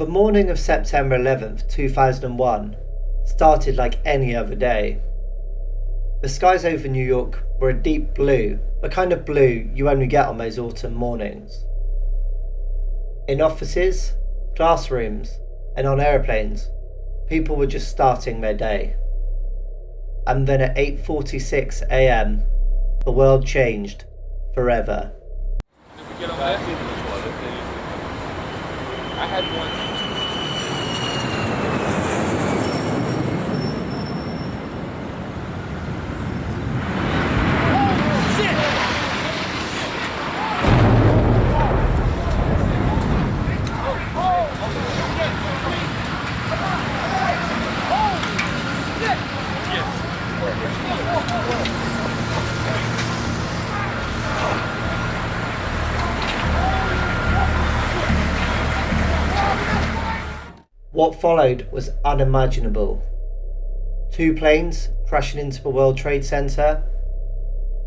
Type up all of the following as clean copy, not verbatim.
The morning of September 11th, 2001 started like any other day. The skies over New York were a deep blue, the kind of blue you only get on those autumn mornings. In offices, classrooms, and on aeroplanes, people were just starting their day. And then at 8:46 a.m, the world changed forever. I had one. What followed was unimaginable. 2 planes crashing into the World Trade Center,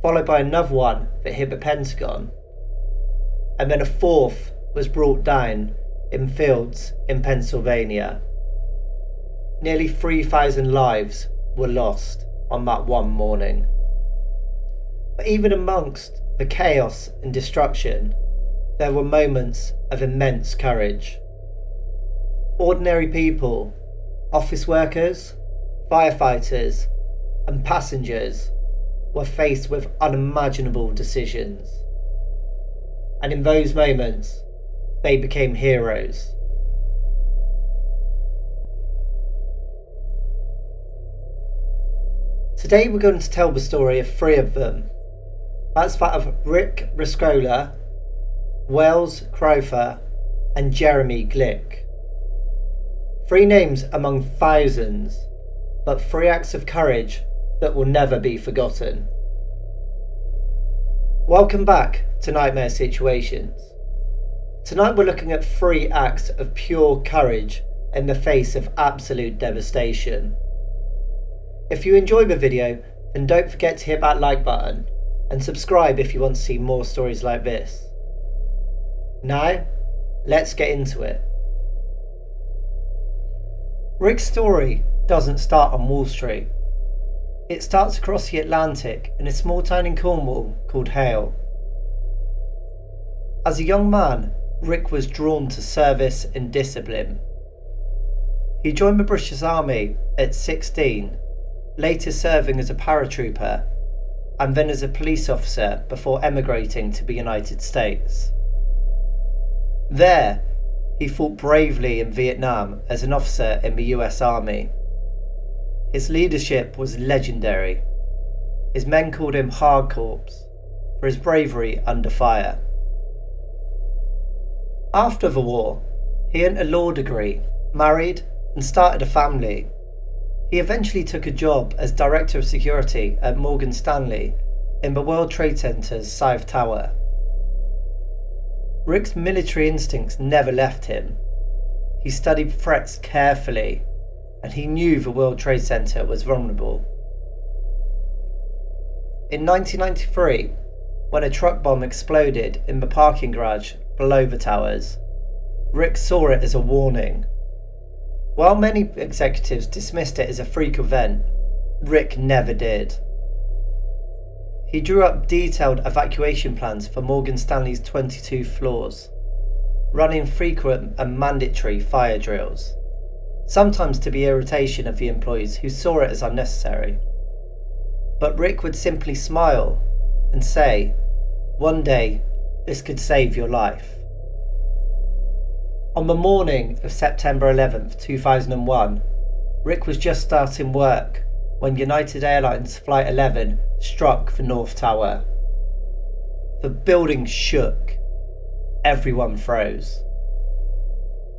followed by another one that hit the Pentagon, and then a 4th was brought down in fields in Pennsylvania. Nearly 3,000 lives were lost on that one morning. But even amongst the chaos and destruction, there were moments of immense courage. Ordinary people, office workers, firefighters, and passengers were faced with unimaginable decisions. And in those moments, they became heroes. Today we're going to tell the story of 3 of them. That's that of Rick Rescorla, Wells Crowther, and Jeremy Glick. 3 names among thousands, but 3 acts of courage that will never be forgotten. Welcome back to Nightmare Situations. Tonight we're looking at 3 acts of pure courage in the face of absolute devastation. If you enjoy the video, then don't forget to hit that like button and subscribe if you want to see more stories like this. Now, let's get into it. Rick's story doesn't start on Wall Street. It starts across the Atlantic in a small town in Cornwall called Hale. As a young man, Rick was drawn to service and discipline. He joined the British Army at 16, later serving as a paratrooper, and then as a police officer before emigrating to the United States. There, he fought bravely in Vietnam as an officer in the US Army. His leadership was legendary. His men called him Hard Corps for his bravery under fire. After the war, he earned a law degree, married, and started a family. He eventually took a job as Director of Security at Morgan Stanley in the World Trade Center's South Tower. Rick's military instincts never left him. He studied threats carefully, and he knew the World Trade Center was vulnerable. In 1993, when a truck bomb exploded in the parking garage below the towers, Rick saw it as a warning. While many executives dismissed it as a freak event, Rick never did. He drew up detailed evacuation plans for Morgan Stanley's 22 floors, running frequent and mandatory fire drills, sometimes to the irritation of the employees who saw it as unnecessary. But Rick would simply smile and say, "One day, this could save your life." On the morning of September 11th, 2001, Rick was just starting work when United Airlines Flight 11 struck the North Tower. The building shook. Everyone froze.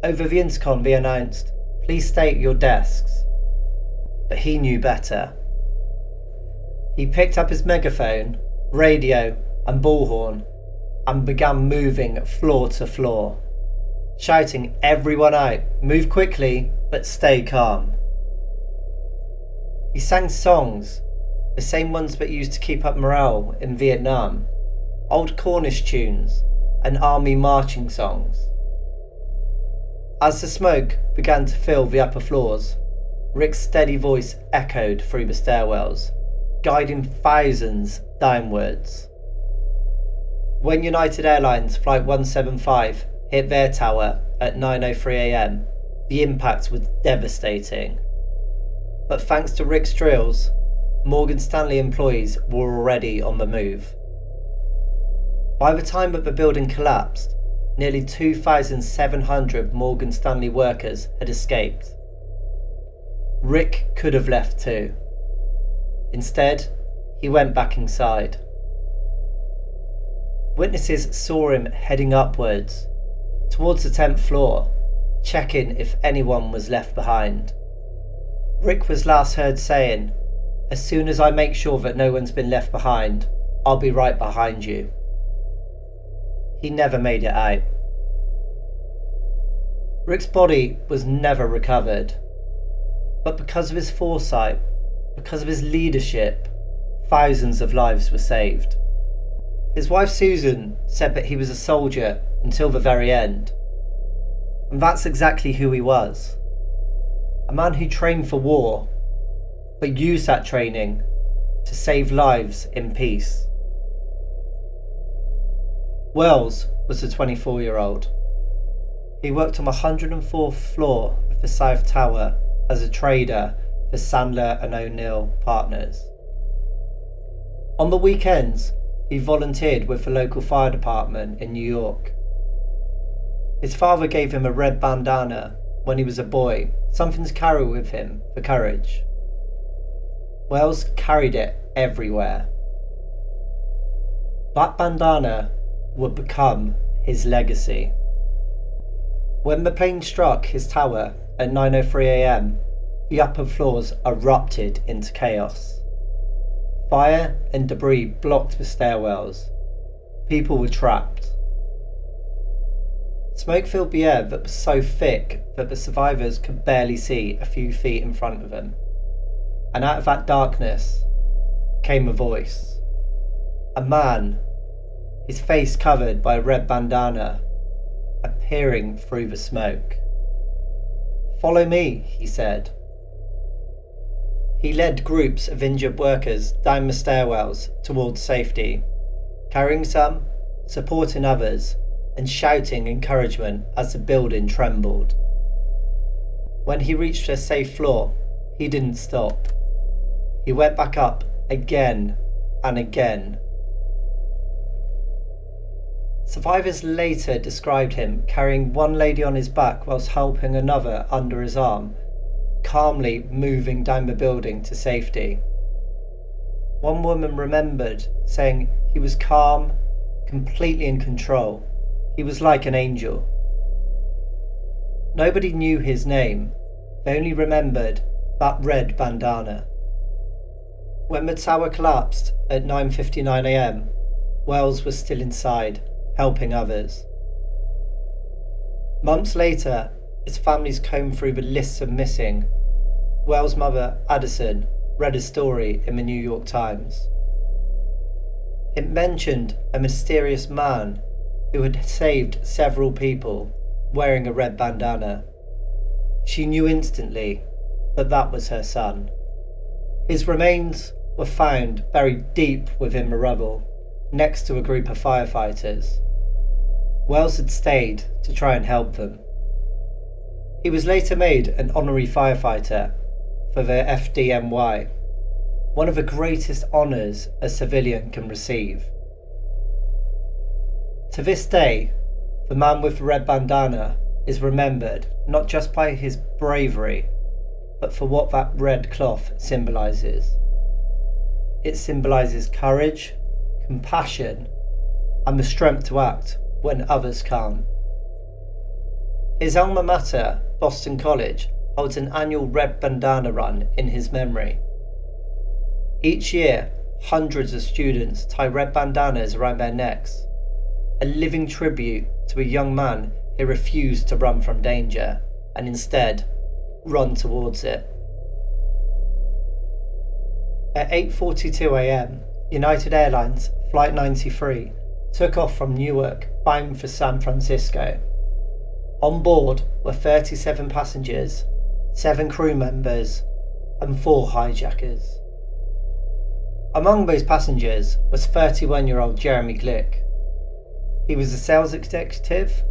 Over the intercom they announced, "Please stay at your desks." But he knew better. He picked up his megaphone, radio and bullhorn and began moving floor to floor, shouting everyone out, "Move quickly, but stay calm." He sang songs, the same ones that used to keep up morale in Vietnam, old Cornish tunes and army marching songs. As the smoke began to fill the upper floors, Rick's steady voice echoed through the stairwells, guiding thousands downwards. When United Airlines Flight 175 hit their tower at 9:03 am, the impact was devastating. But thanks to Rick's drills, Morgan Stanley employees were already on the move. By the time that the building collapsed, nearly 2,700 Morgan Stanley workers had escaped. Rick could have left too. Instead, he went back inside. Witnesses saw him heading upwards, towards the 10th floor, checking if anyone was left behind. Rick was last heard saying, "As soon as I make sure that no one's been left behind, I'll be right behind you." He never made it out. Rick's body was never recovered, but because of his foresight, because of his leadership, thousands of lives were saved. His wife Susan said that he was a soldier until the very end, and that's exactly who he was. A man who trained for war, but used that training to save lives in peace. Wells was a 24-year-old. He worked on the 104th floor of the South Tower as a trader for Sandler and O'Neill Partners. On the weekends, he volunteered with the local fire department in New York. His father gave him a red bandana when he was a boy, something to carry with him for courage. Wells carried it everywhere. That bandana would become his legacy. When the plane struck his tower at 9:03 am, the upper floors erupted into chaos. Fire and debris blocked the stairwells. People were trapped. Smoke filled the air that was so thick that the survivors could barely see a few feet in front of them. And out of that darkness came a voice. A man, his face covered by a red bandana, appearing through the smoke. "Follow me," he said. He led groups of injured workers down the stairwells towards safety, carrying some, supporting others, and shouting encouragement as the building trembled. When he reached a safe floor, he didn't stop. He went back up again and again. Survivors later described him carrying one lady on his back whilst helping another under his arm, calmly moving down the building to safety. One woman remembered saying he was calm, completely in control. He was like an angel. Nobody knew his name. They only remembered that red bandana. When the tower collapsed at 9:59 am, Wells was still inside, helping others. Months later, as families combed through the lists of missing, Wells' mother, Addison, read a story in the New York Times. It mentioned a mysterious man who had saved several people wearing a red bandana. She knew instantly that that was her son. His remains were found buried deep within the rubble, next to a group of firefighters. Wells had stayed to try and help them. He was later made an honorary firefighter for the FDNY, one of the greatest honours a civilian can receive. To this day, the man with the red bandana is remembered not just by his bravery, but for what that red cloth symbolises. It symbolises courage, compassion, and the strength to act when others can't. His alma mater, Boston College, holds an annual red bandana run in his memory. Each year, hundreds of students tie red bandanas around their necks, a living tribute to a young man who refused to run from danger and instead run towards it. At 8:42 am, United Airlines Flight 93 took off from Newark, bound for San Francisco. On board were 37 passengers, 7 crew members, and 4 hijackers. Among those passengers was 31-year-old Jeremy Glick. He was a sales executive,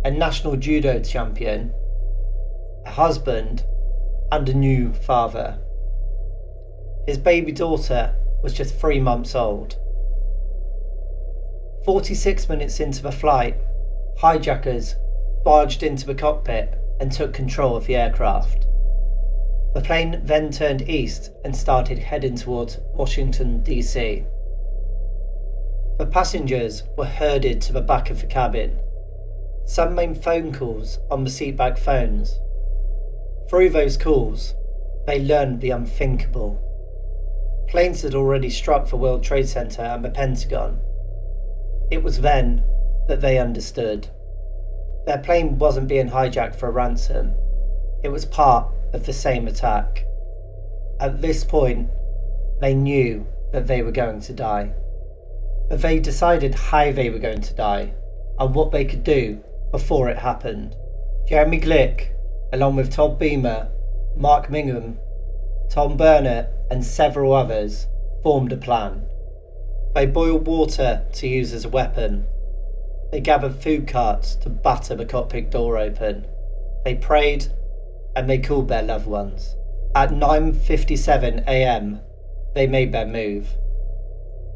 a national judo champion, a husband, and a new father. His baby daughter was just 3 months old. 46 minutes into the flight, hijackers barged into the cockpit and took control of the aircraft. The plane then turned east and started heading towards Washington, D.C. The passengers were herded to the back of the cabin. Some made phone calls on the seatback phones. Through those calls, they learned the unthinkable. Planes had already struck the World Trade Center and the Pentagon. It was then that they understood. Their plane wasn't being hijacked for a ransom. It was part of the same attack. At this point, they knew that they were going to die. But they decided how they were going to die and what they could do before it happened. Jeremy Glick, along with Todd Beamer, Mark Mingham, Tom Burnett and several others, formed a plan. They boiled water to use as a weapon. They gathered food carts to batter the cockpit door open. They prayed and they called their loved ones. At 9:57 a.m, they made their move.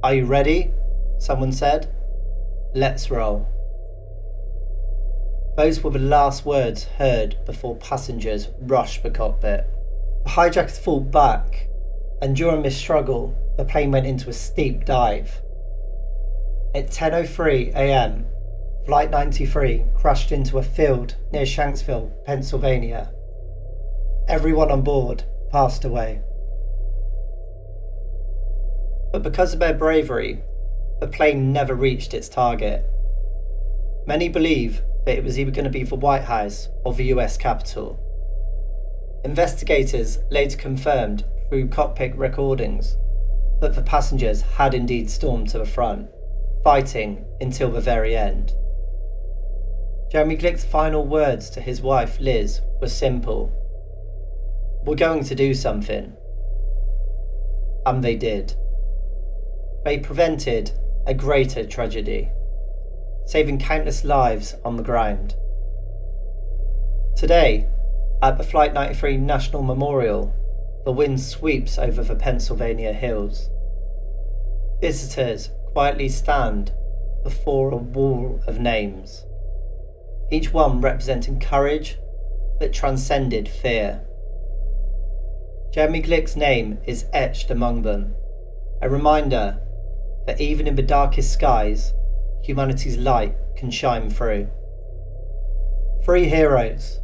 "Are you ready?" someone said. "Let's roll." Those were the last words heard before passengers rushed the cockpit. The hijackers fought back, and during this struggle, the plane went into a steep dive. At 10:03 a.m, Flight 93 crashed into a field near Shanksville, Pennsylvania. Everyone on board passed away. But because of their bravery, the plane never reached its target. Many believe that it was either going to be the White House or the US Capitol. Investigators later confirmed through cockpit recordings that the passengers had indeed stormed to the front, fighting until the very end. Jeremy Glick's final words to his wife Liz were simple: "We're going to do something." And they did. They prevented a greater tragedy, saving countless lives on the ground. Today, at the Flight 93 National Memorial, the wind sweeps over the Pennsylvania hills. Visitors quietly stand before a wall of names, each one representing courage that transcended fear. Jeremy Glick's name is etched among them, a reminder that even in the darkest skies, humanity's light can shine through. 3 heroes,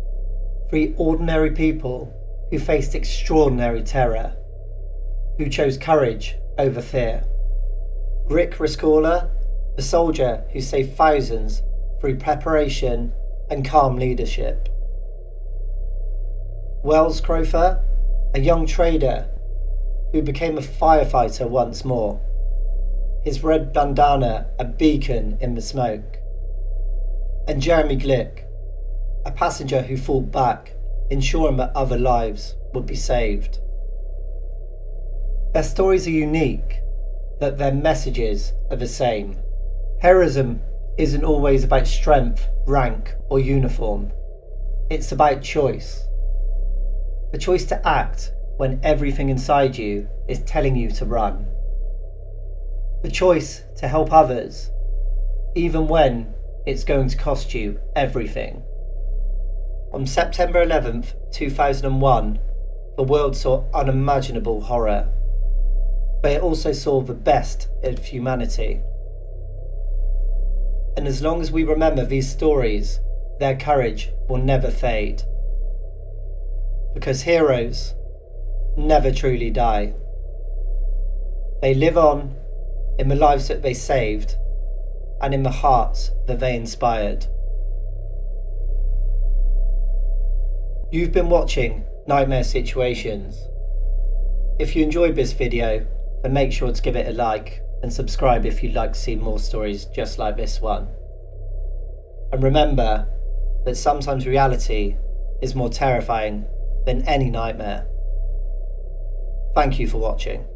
3 ordinary people who faced extraordinary terror, who chose courage over fear. Rick Rescorla, the soldier who saved thousands through preparation and calm leadership. Wells Crowther, a young trader who became a firefighter once more, his red bandana a beacon in the smoke. And Jeremy Glick, a passenger who fought back, ensuring that other lives would be saved. Their stories are unique, that their messages are the same. Heroism isn't always about strength, rank, or uniform. It's about choice. The choice to act when everything inside you is telling you to run. The choice to help others, even when it's going to cost you everything. On September 11th, 2001, the world saw unimaginable horror, but it also saw the best of humanity. And as long as we remember these stories, their courage will never fade. Because heroes never truly die. They live on in the lives that they saved and in the hearts that they inspired. You've been watching Nightmare Situations. If you enjoyed this video, then make sure to give it a like and subscribe if you'd like to see more stories just like this one. And remember, that sometimes reality is more terrifying than any nightmare. Thank you for watching.